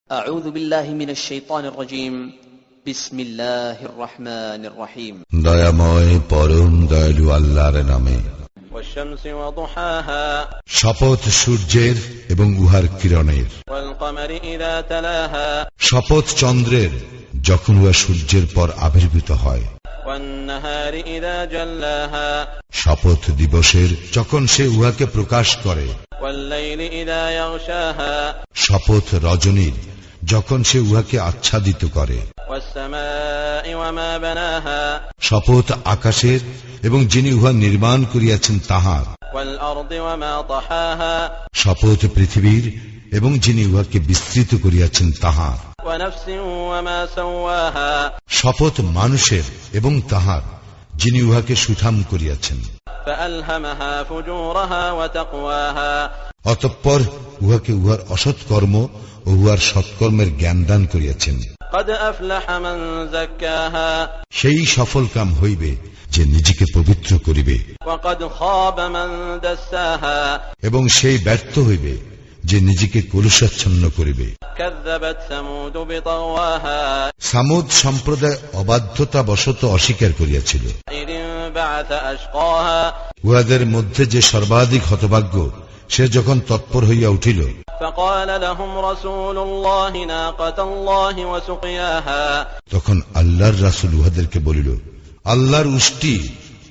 أعوذ بالله من الشيطان الرجيم بسم الله الرحمن الرحيم দয়াময় পরম দয়ালু আল্লাহর নামে। والشمس وضحاها শপথ সূর্যের এবং উহার কিরণের। والقمر إذا تلاها শপথ চন্দ্রের যখন উহা সূর্যের পর আবির্ভূত হয়। والنهار إذا جلاها শপথ দিবসের যখন সে উহাকে প্রকাশ করে। والليل إذا يغشاها শপথ রজনীর যখন সে উহাকে আচ্ছাদিত করে। والسماء وما بناها শপথ আকাশের এবং যিনি উহা নির্মাণ করিয়াছেন তাহার। والأرض وما طحاها শপথ পৃথিবীর এবং যিনি উহাকে বিস্তৃত করিয়াছেন তাহার। ونفس وما سواها শপথ মানুষের এবং তাহার যিনি উহাকে সুঠাম করিয়াছেন। فألهمها فجورها وتقواها অতঃপর উহাকে উহার অসৎকর্ম ও উহার সৎকর্মের জ্ঞান দান করিয়াছেন। قد أفلح من زكاها সেই সফল কাম হইবে যে নিজেকে পবিত্র করিবে, وقد خاب من دساها এবং সেই ব্যর্থ হইবে যে নিজেকে কলুষাচ্ছন্ন করিবে। كذبت ثمود بطغواها সামুদ সম্প্রদায় অবাধ্যতা বশত অস্বীকার করিয়াছিল। إذ انبعث أشقاها উহাদের মধ্যে যে সর্বাধিক হতভাগ্য সে যখন তৎপর হইয়া উঠিল। فقال لهم رسول الله ناقة الله وسقياها তখন আল্লাহর রাসূল উহাদেরকে বলিল, আল্লাহর উষ্টি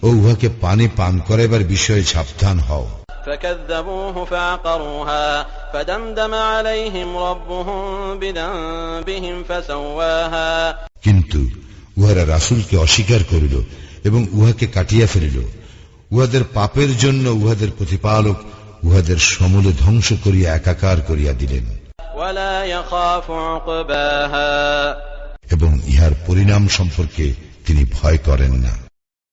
ও উহাকে পানি পান করাইবার বিষয়ে সাবধান হও। فكذبوه فعقروها فدمدم عليهم ربهم بذنبهم فسواها কিন্তু উহারা রাসূলকে অস্বীকার করিল এবং উহাকে কাটিয়া ফেলিল। উহাদের পাপের জন্য উহাদের প্রতিপালক উহাদের সমূলে ধ্বংস করিয়া একাকার করিয়া দিলেন। ولا يخاف عقباها এবং ইহার পরিণাম সম্পর্কে তিনি ভয় করেন না।